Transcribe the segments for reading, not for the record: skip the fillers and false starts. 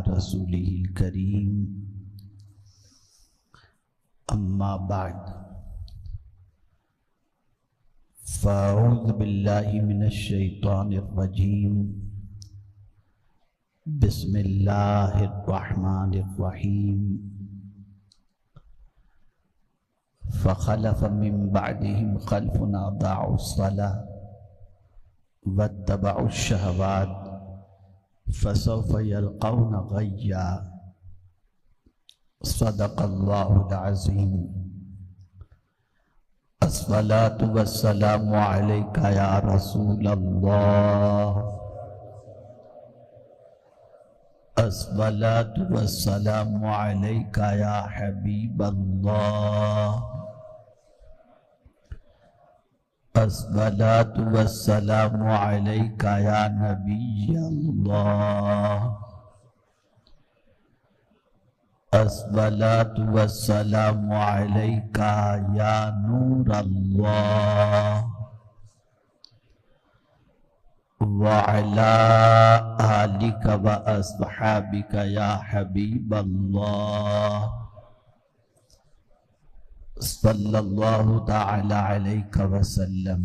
رسوله الكريم أما بعد فأعوذ بالله من الشيطان الرجيم بسم الله الرحمن الرحيم فخلف من بعدهم خلف أضاعوا الصلاة واتبعوا الشهوات فسوف يلقون غيا صدق الله العظيم الصلاة والسلام عليك يا رسول الله الصلاة والسلام عليك يا حبيب الله الصلاة والسلام عليك يا نبي الله الصلاة والسلام عليك يا نور الله وعلى آلك وأصحابك يا حبيب الله صلى الله تعالى عليك وسلم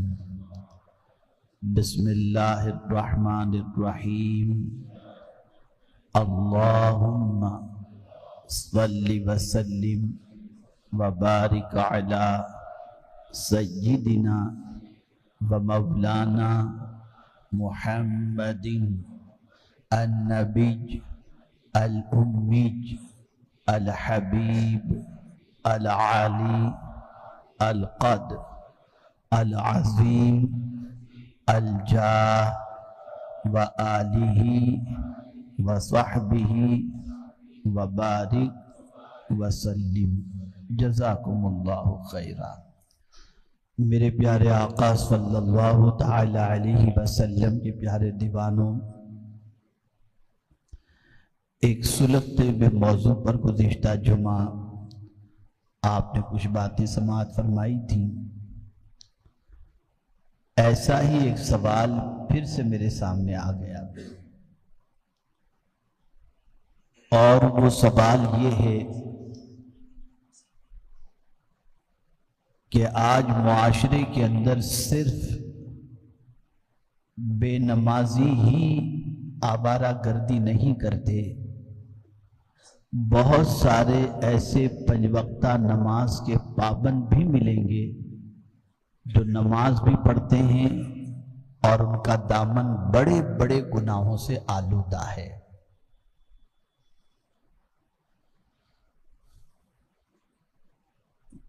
بسم الله الرحمن الرحيم اللهم صل وسلم وبارك على سيدنا ومولانا محمد النبي الأمي الحبيب العالي القدر العظيم الجاه وآله وصحبه وبارك وسلم جزاکم اللہ خیرا۔ میرے پیارے آقا صلی اللہ تعالی علیہ وسلم کے پیارے دیوانوں، ایک سلگتے ہوئے موضوع پر گزشتہ جمعہ آپ نے کچھ باتیں سماعت فرمائی تھیں۔ ایسا ہی ایک سوال پھر سے میرے سامنے آ گیا اور وہ سوال یہ ہے کہ آج معاشرے کے اندر صرف بے نمازی ہی آوارہ گردی نہیں کرتے، بہت سارے ایسے پنج وقتہ نماز کے پابند بھی ملیں گے جو نماز بھی پڑھتے ہیں اور ان کا دامن بڑے بڑے گناہوں سے آلودہ ہے۔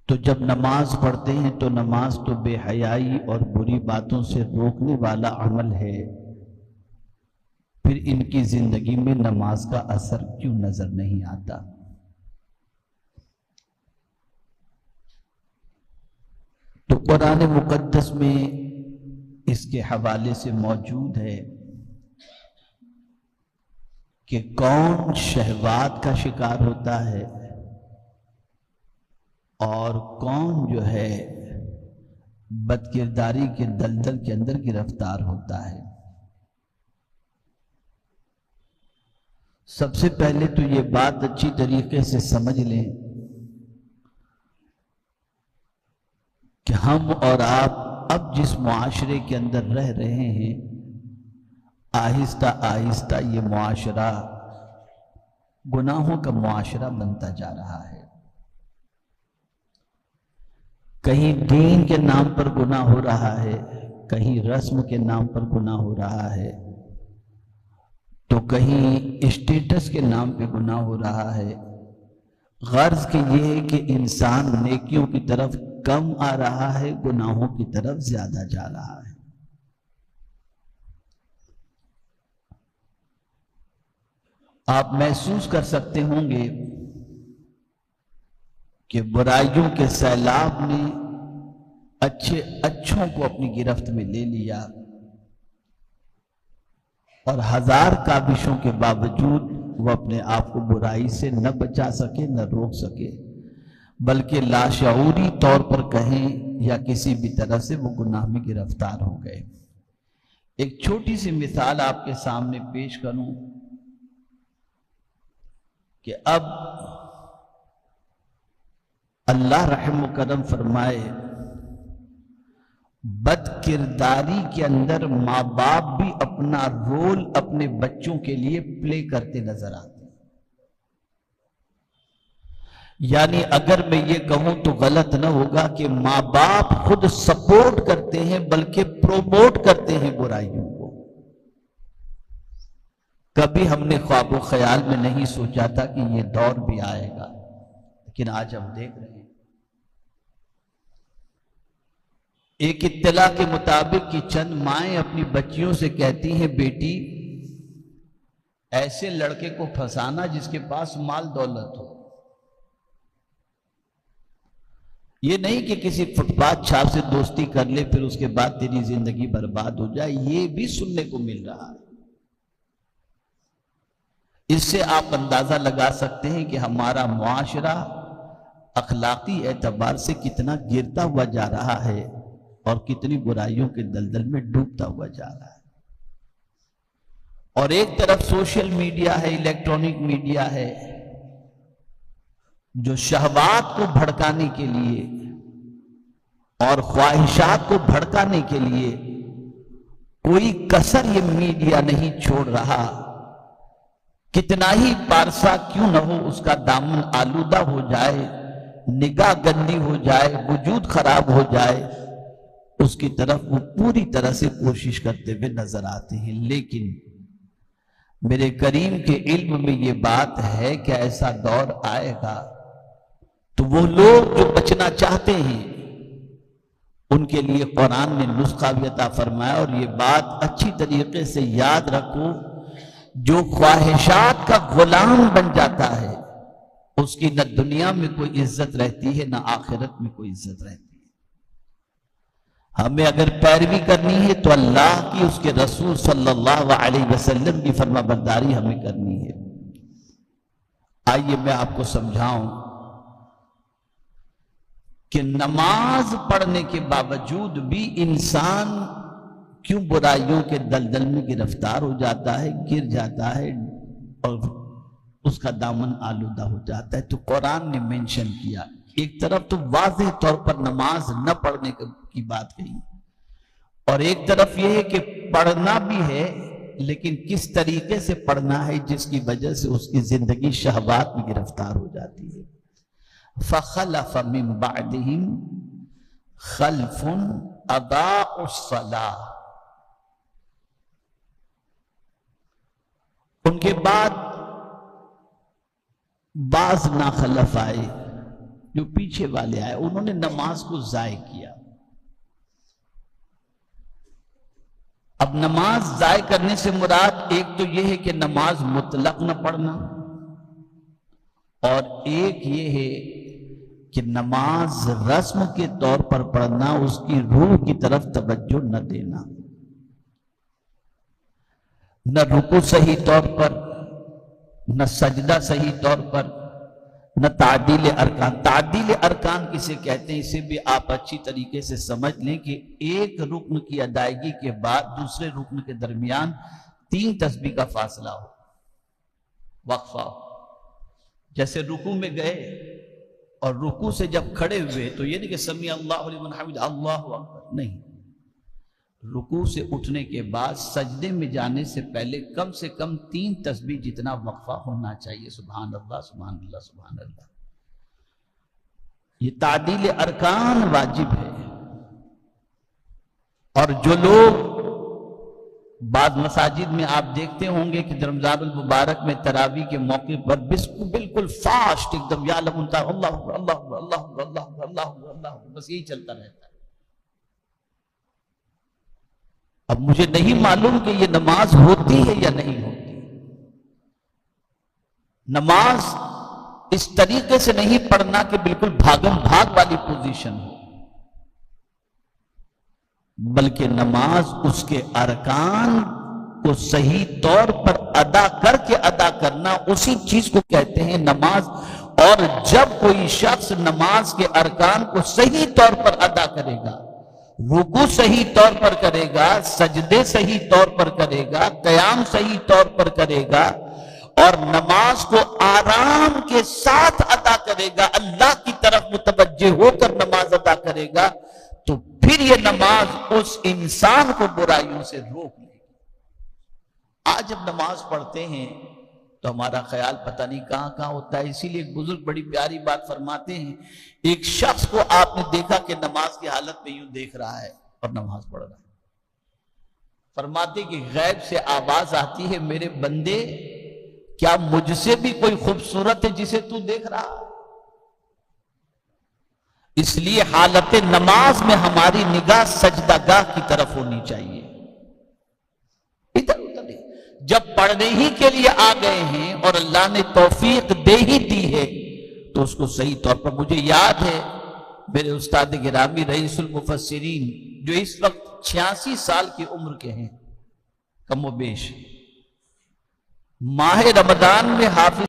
تو جب نماز پڑھتے ہیں تو نماز تو بے حیائی اور بری باتوں سے روکنے والا عمل ہے، پھر ان کی زندگی میں نماز کا اثر کیوں نظر نہیں آتا؟ تو قرآن مقدس میں اس کے حوالے سے موجود ہے کہ کون شہوات کا شکار ہوتا ہے اور کون جو ہے بدکرداری کے دلدل کے اندر گرفتار ہوتا ہے۔ سب سے پہلے تو یہ بات اچھی طریقے سے سمجھ لیں کہ ہم اور آپ اب جس معاشرے کے اندر رہ رہے ہیں، آہستہ آہستہ یہ معاشرہ گناہوں کا معاشرہ بنتا جا رہا ہے۔ کہیں دین کے نام پر گناہ ہو رہا ہے، کہیں رسم کے نام پر گناہ ہو رہا ہے، تو کہیں اسٹیٹس کے نام پہ گناہ ہو رہا ہے۔ غرض کہ یہ ہے کہ انسان نیکیوں کی طرف کم آ رہا ہے، گناہوں کی طرف زیادہ جا رہا ہے۔ آپ محسوس کر سکتے ہوں گے کہ برائیوں کے سیلاب نے اچھوں کو اپنی گرفت میں لے لیا اور ہزار کاوشوں کے باوجود وہ اپنے آپ کو برائی سے نہ بچا سکے نہ روک سکے، بلکہ لاشعوری طور پر کہیں یا کسی بھی طرح سے وہ گناہ میں گرفتار ہو گئے۔ ایک چھوٹی سی مثال آپ کے سامنے پیش کروں کہ اب اللہ رحم و کرم فرمائے بد کرداری کے اندر ماں باپ بھی اپنا رول اپنے بچوں کے لیے پلے کرتے نظر آتے ہیں۔ یعنی اگر میں یہ کہوں تو غلط نہ ہوگا کہ ماں باپ خود سپورٹ کرتے ہیں بلکہ پروموٹ کرتے ہیں برائیوں کو۔ کبھی ہم نے خواب و خیال میں نہیں سوچا تھا کہ یہ دور بھی آئے گا، لیکن آج ہم دیکھ رہے ہیں۔ ایک اطلاع کے مطابق کہ چند مائیں اپنی بچیوں سے کہتی ہیں بیٹی ایسے لڑکے کو پھنسانا جس کے پاس مال دولت ہو۔ یہ نہیں کہ کسی فٹ پاتھ چھاپ سے دوستی کر لے پھر اس کے بعد تیری زندگی برباد ہو جائے، یہ بھی سننے کو مل رہا ہے۔ اس سے آپ اندازہ لگا سکتے ہیں کہ ہمارا معاشرہ اخلاقی اعتبار سے کتنا گرتا ہوا جا رہا ہے اور کتنی برائیوں کے دلدل میں ڈوبتا ہوا جا رہا ہے۔ اور ایک طرف سوشل میڈیا ہے، الیکٹرانک میڈیا ہے، جو شہوات کو بھڑکانے کے لیے اور خواہشات کو بھڑکانے کے لیے کوئی کسر یہ میڈیا نہیں چھوڑ رہا۔ کتنا ہی پارسا کیوں نہ ہو، اس کا دامن آلودہ ہو جائے، نگاہ گندی ہو جائے، وجود خراب ہو جائے، اس کی طرف وہ پوری طرح سے کوشش کرتے ہوئے نظر آتے ہیں۔ لیکن میرے کریم کے علم میں یہ بات ہے کہ ایسا دور آئے گا تو وہ لوگ جو بچنا چاہتے ہیں ان کے لیے قرآن نے نسخہ بھی عطا فرمایا، اور یہ بات اچھی طریقے سے یاد رکھو، جو خواہشات کا غلام بن جاتا ہے اس کی نہ دنیا میں کوئی عزت رہتی ہے نہ آخرت میں کوئی عزت رہتی ہے۔ ہمیں اگر پیروی کرنی ہے تو اللہ کی، اس کے رسول صلی اللہ علیہ وسلم کی فرما برداری ہمیں کرنی ہے۔ آئیے میں آپ کو سمجھاؤں کہ نماز پڑھنے کے باوجود بھی انسان کیوں برائیوں کے دلدل میں گرفتار ہو جاتا ہے، گر جاتا ہے اور اس کا دامن آلودہ ہو جاتا ہے۔ تو قرآن نے مینشن کیا، ایک طرف تو واضح طور پر نماز نہ پڑھنے کی بات کہی، اور ایک طرف یہ ہے کہ پڑھنا بھی ہے لیکن کس طریقے سے پڑھنا ہے جس کی وجہ سے اس کی زندگی شہوات میں گرفتار ہو جاتی ہے۔ فَخَلَفَ مِن بَعْدِهِمْ خَلْفٌ أَضَاعُوا الصَّلَاةَ، ان کے بعد بعض ناخلف آئے جو پیچھے والے آئے، انہوں نے نماز کو ضائع کیا۔ اب نماز ضائع کرنے سے مراد ایک تو یہ ہے کہ نماز مطلق نہ پڑھنا، اور ایک یہ ہے کہ نماز رسم کے طور پر پڑھنا، اس کی روح کی طرف توجہ نہ دینا، نہ رکوع صحیح طور پر، نہ سجدہ صحیح طور پر، نہ تعدیل ارکان۔ تعدیل ارکان کسے کہتے ہیں اسے بھی آپ اچھی طریقے سے سمجھ لیں کہ ایک رکن کی ادائیگی کے بعد دوسرے رکن کے درمیان 3 تسبیح کا فاصلہ ہو، وقفہ ہو۔ جیسے رکوع میں گئے اور رکوع سے جب کھڑے ہوئے تو یہ نہیں کہ سمیع اللہ لمن حمد اللہ اکبر، نہیں، رکوع سے اٹھنے کے بعد سجدے میں جانے سے پہلے کم سے کم 3 تسبیح جتنا وقفہ ہونا چاہیے، سبحان اللہ سبحان اللہ سبحان اللہ۔ یہ تعدیل ارکان واجب ہے، اور جو لوگ بعض مساجد میں آپ دیکھتے ہوں گے کہ رمضان المبارک میں تراویح کے موقع پر بالکل فاسٹ ایک دم یا لمن اللہ اکبر اللہ اکبر اللہ اکبر اللہ اکبر اللہ اکبر اللہ اکبر، بس یہی چلتا رہتا ہے۔ اب مجھے نہیں معلوم کہ یہ نماز ہوتی ہے یا نہیں ہوتی۔ نماز اس طریقے سے نہیں پڑھنا کہ بالکل بھاگم بھاگ والی پوزیشن ہو، بلکہ نماز اس کے ارکان کو صحیح طور پر ادا کر کے ادا کرنا، اسی چیز کو کہتے ہیں نماز۔ اور جب کوئی شخص نماز کے ارکان کو صحیح طور پر ادا کرے گا، رکوع صحیح طور پر کرے گا، سجدے صحیح طور پر کرے گا، قیام صحیح طور پر کرے گا، اور نماز کو آرام کے ساتھ ادا کرے گا، اللہ کی طرف متوجہ ہو کر نماز ادا کرے گا، تو پھر یہ نماز اس انسان کو برائیوں سے روک لے گی۔ آج جب نماز پڑھتے ہیں تو ہمارا خیال پتہ نہیں کہاں کہاں ہوتا ہے۔ اسی لیے ایک بزرگ بڑی پیاری بات فرماتے ہیں، ایک شخص کو آپ نے دیکھا کہ نماز کی حالت میں یوں دیکھ رہا ہے اور نماز پڑھ رہا ہے، فرماتے کہ غیب سے آواز آتی ہے، میرے بندے کیا مجھ سے بھی کوئی خوبصورت ہے جسے تو دیکھ رہا ہے؟ اس لیے حالت نماز میں ہماری نگاہ سجدہ گاہ کی طرف ہونی چاہیے، ادھر ادھر نہیں۔ جب پڑھنے ہی کے لیے آ گئے ہیں اور اللہ نے توفیق دے ہی دی ہے تو اس کو صحیح طور پر، مجھے یاد ہے میرے استاد گرامی رئیس المفسرین جو اس وقت 86 سال کی عمر کے ہیں کم و بیش، ماہ رمضان میں حافظ